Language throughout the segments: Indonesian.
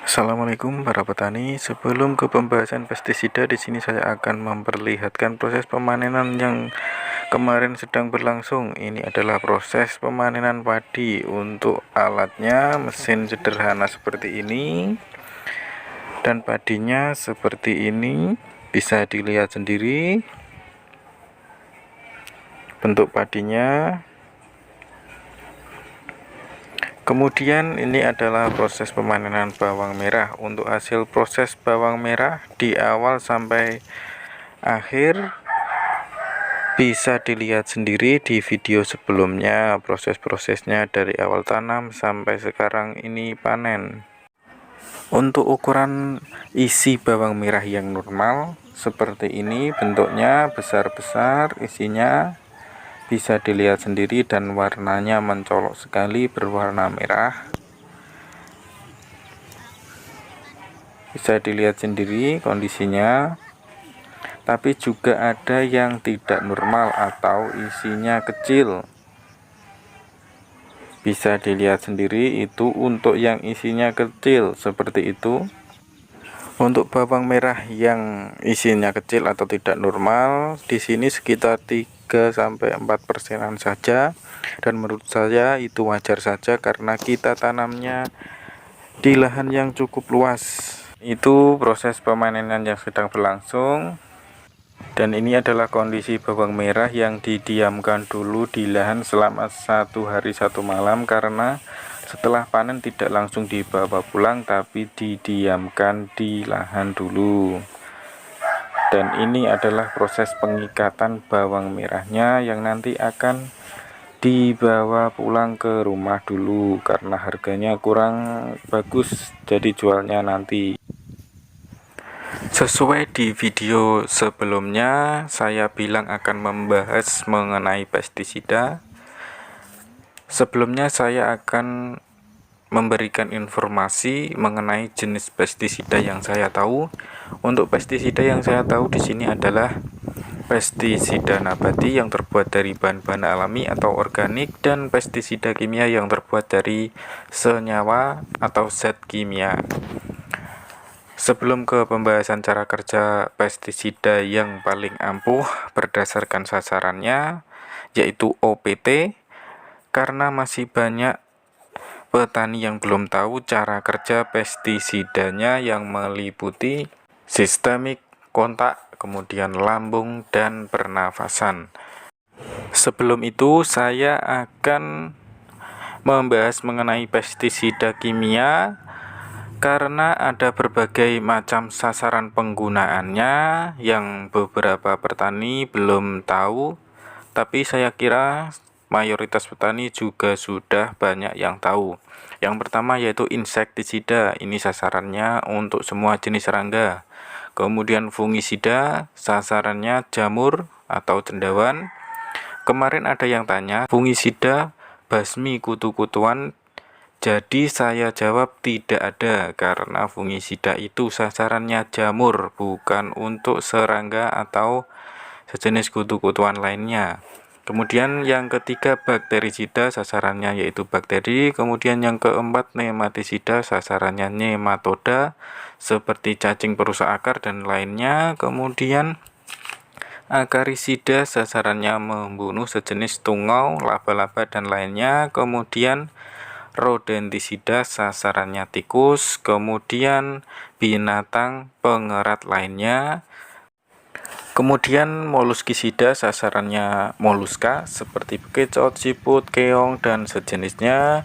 Assalamualaikum para petani. Sebelum ke pembahasan pestisida, di sini saya akan memperlihatkan proses pemanenan yang kemarin sedang berlangsung. Ini adalah proses pemanenan padi. Untuk alatnya mesin sederhana seperti ini dan padinya seperti ini. Bisa dilihat sendiri bentuk padinya. Kemudian ini adalah proses pemanenan bawang merah. Untuk hasil proses bawang merah di awal sampai akhir bisa dilihat sendiri di video sebelumnya, proses-prosesnya dari awal tanam sampai sekarang ini panen. Untuk ukuran isi bawang merah yang normal seperti ini, bentuknya besar-besar, isinya bisa dilihat sendiri dan warnanya mencolok sekali, berwarna merah. Bisa dilihat sendiri kondisinya. Tapi juga ada yang tidak normal atau isinya kecil. Bisa dilihat sendiri, itu untuk yang isinya kecil seperti itu. Untuk bawang merah yang isinya kecil atau tidak normal, di sini sekitar 3-4% saja, dan menurut saya itu wajar saja karena kita tanamnya di lahan yang cukup luas. Itu proses pemanenan yang sedang berlangsung, dan ini adalah kondisi bawang merah yang didiamkan dulu di lahan selama 1 hari 1 malam, karena setelah panen tidak langsung dibawa pulang tapi didiamkan di lahan dulu. Dan ini adalah proses pengikatan bawang merahnya yang nanti akan dibawa pulang ke rumah dulu karena harganya kurang bagus, jadi jualnya nanti. Sesuai di video sebelumnya, saya bilang akan membahas mengenai pestisida. Sebelumnya saya akan memberikan informasi mengenai jenis pestisida yang saya tahu. Untuk pestisida yang saya tahu di sini adalah pestisida nabati yang terbuat dari bahan-bahan alami atau organik, dan pestisida kimia yang terbuat dari senyawa atau zat kimia. Sebelum ke pembahasan cara kerja pestisida yang paling ampuh berdasarkan sasarannya, yaitu OPT, karena masih banyak petani yang belum tahu cara kerja pestisidanya yang meliputi sistemik, kontak, kemudian lambung, dan pernafasan. Sebelum itu, saya akan membahas mengenai pestisida kimia karena ada berbagai macam sasaran penggunaannya yang beberapa petani belum tahu, tapi saya kira mayoritas petani juga sudah banyak yang tahu. Yang pertama yaitu insektisida, ini sasarannya untuk semua jenis serangga. Kemudian fungisida, sasarannya jamur atau cendawan. Kemarin ada yang tanya, fungisida basmi kutu-kutuan. Jadi saya jawab tidak ada, karena fungisida itu sasarannya jamur, bukan untuk serangga atau sejenis kutu-kutuan lainnya. Kemudian yang ketiga bakterisida, sasarannya yaitu bakteri. Kemudian yang keempat nematisida, sasarannya nematoda seperti cacing perusak akar dan lainnya. Kemudian akarisida, sasarannya membunuh sejenis tungau, laba-laba dan lainnya. Kemudian rodentisida, sasarannya tikus. Kemudian binatang pengerat lainnya. Kemudian moluskisida, sasarannya moluska seperti bekicot, siput, keong, dan sejenisnya.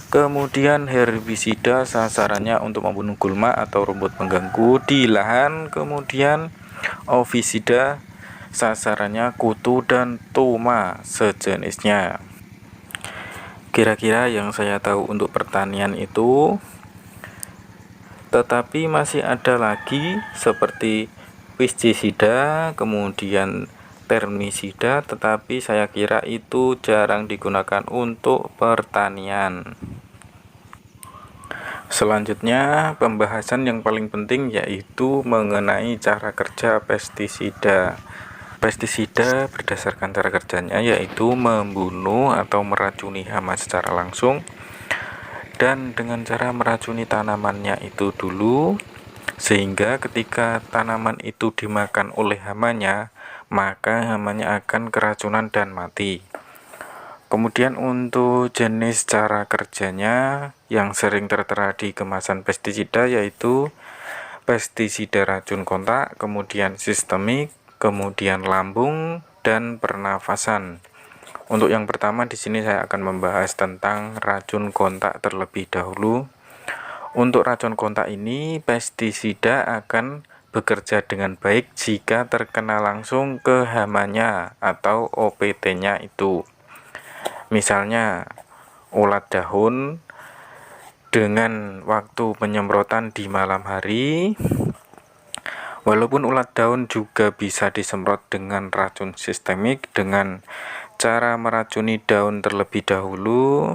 Kemudian herbisida, sasarannya untuk membunuh gulma atau rumput pengganggu di lahan. Kemudian ovisida, sasarannya kutu dan tuma sejenisnya. Kira-kira yang saya tahu untuk pertanian itu. Tetapi masih ada lagi seperti pestisida, kemudian termisida, tetapi saya kira itu jarang digunakan untuk pertanian. Selanjutnya, pembahasan yang paling penting yaitu mengenai cara kerja pestisida. Pestisida berdasarkan cara kerjanya yaitu membunuh atau meracuni hama secara langsung, dan dengan cara meracuni tanamannya itu dulu, sehingga ketika tanaman itu dimakan oleh hamanya, maka hamanya akan keracunan dan mati. Kemudian untuk jenis cara kerjanya yang sering tertera di kemasan pestisida yaitu pestisida racun kontak, kemudian sistemik, kemudian lambung, dan pernafasan. Untuk yang pertama di sini saya akan membahas tentang racun kontak terlebih dahulu. Untuk racun kontak ini, pestisida akan bekerja dengan baik jika terkena langsung ke hamanya atau OPT-nya itu. Misalnya, ulat daun dengan waktu penyemprotan di malam hari. Walaupun ulat daun juga bisa disemprot dengan racun sistemik dengan cara meracuni daun terlebih dahulu,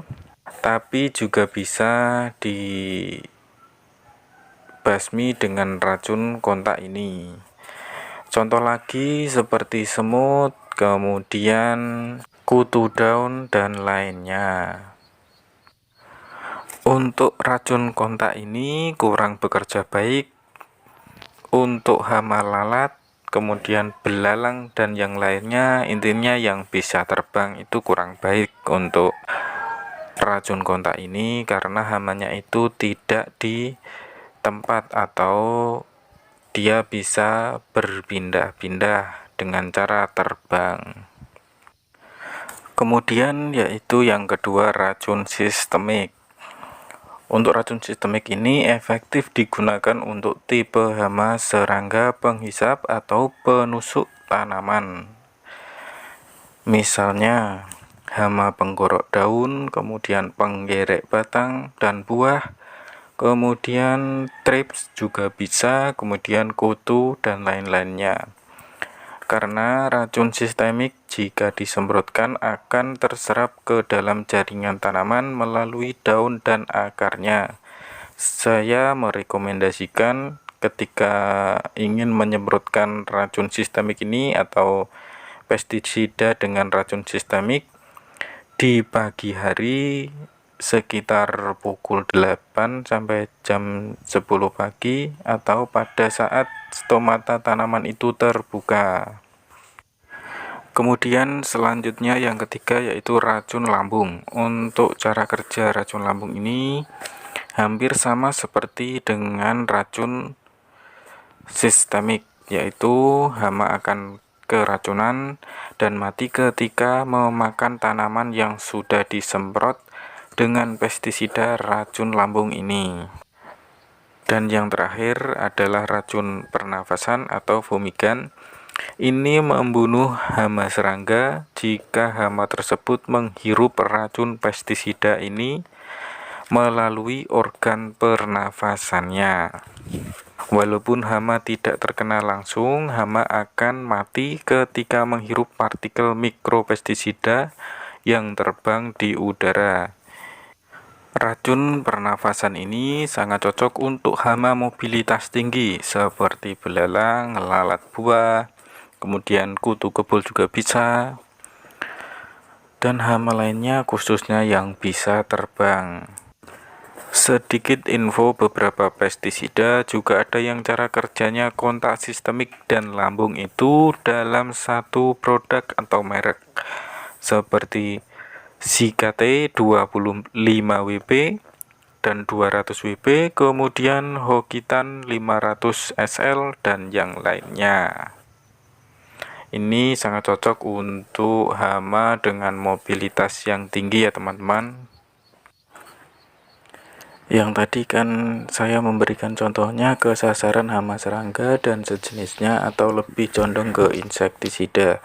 tapi juga bisa dibasmi dengan racun kontak ini. Contoh lagi seperti semut, kemudian kutu daun, dan lainnya. Untuk racun kontak ini kurang bekerja baik untuk hama lalat, kemudian belalang, dan yang lainnya. Intinya yang bisa terbang itu kurang baik untuk racun kontak ini karena hamanya itu tidak di tempat atau dia bisa berpindah-pindah dengan cara terbang. Kemudian yaitu yang kedua, racun sistemik. Untuk racun sistemik ini efektif digunakan untuk tipe hama serangga penghisap atau penusuk tanaman. Misalnya hama penggorok daun, kemudian penggerek batang dan buah, kemudian trips juga bisa, kemudian kutu dan lain-lainnya. Karena racun sistemik jika disemprotkan akan terserap ke dalam jaringan tanaman melalui daun dan akarnya. Saya merekomendasikan ketika ingin menyemprotkan racun sistemik ini atau pestisida dengan racun sistemik di pagi hari sekitar pukul 8 sampai jam 10 pagi atau pada saat stomata tanaman itu terbuka. Kemudian selanjutnya yang ketiga yaitu racun lambung. Untuk cara kerja racun lambung ini hampir sama seperti dengan racun sistemik, yaitu hama akan keracunan dan mati ketika memakan tanaman yang sudah disemprot dengan pestisida racun lambung ini. Dan yang terakhir adalah racun pernafasan atau fumigan. Ini membunuh hama serangga jika hama tersebut menghirup racun pestisida ini melalui organ pernafasannya. Walaupun hama tidak terkena langsung, hama akan mati ketika menghirup partikel mikropestisida yang terbang di udara. Racun pernafasan ini sangat cocok untuk hama mobilitas tinggi seperti belalang, lalat buah, kemudian kutu kebul juga bisa, dan hama lainnya khususnya yang bisa terbang. Sedikit info beberapa pestisida juga ada yang cara kerjanya kontak sistemik dan lambung itu dalam satu produk atau merek seperti Zicate 25 WP dan 200 WP, kemudian Hokitan 500 SL dan yang lainnya. Ini sangat cocok untuk hama dengan mobilitas yang tinggi ya teman-teman. Yang tadi kan saya memberikan contohnya ke sasaran hama serangga dan sejenisnya atau lebih condong ke insektisida.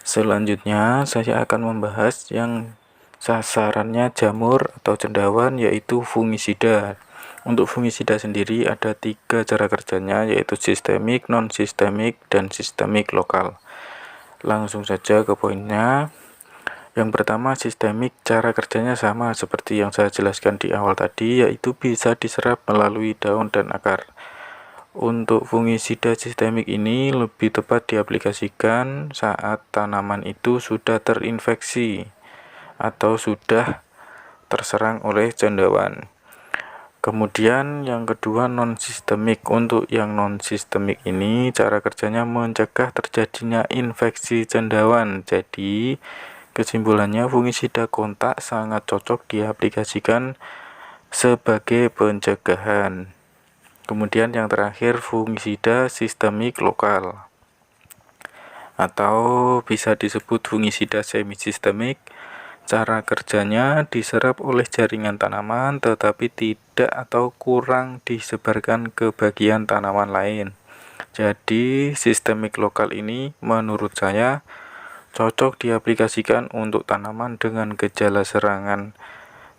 Selanjutnya saya akan membahas yang sasarannya jamur atau cendawan yaitu fungisida. Untuk fungisida sendiri ada 3 cara kerjanya yaitu sistemik, non-sistemik, dan sistemik lokal. Langsung saja ke poinnya. Yang pertama, sistemik, cara kerjanya sama seperti yang saya jelaskan di awal tadi, yaitu bisa diserap melalui daun dan akar. Untuk fungisida sistemik ini lebih tepat diaplikasikan saat tanaman itu sudah terinfeksi atau sudah terserang oleh cendawan. Kemudian yang kedua non-sistemik. Untuk yang non-sistemik ini cara kerjanya mencegah terjadinya infeksi cendawan. Jadi kesimpulannya fungisida kontak sangat cocok diaplikasikan sebagai pencegahan. Kemudian yang terakhir fungisida sistemik lokal atau bisa disebut fungisida semisistemik. Cara kerjanya diserap oleh jaringan tanaman tetapi tidak atau kurang disebarkan ke bagian tanaman lain. Jadi sistemik lokal ini menurut saya cocok diaplikasikan untuk tanaman dengan gejala serangan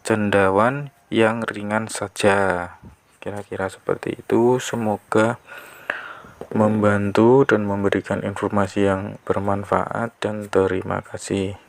cendawan yang ringan saja. Kira-kira seperti itu. Semoga membantu dan memberikan informasi yang bermanfaat, dan terima kasih.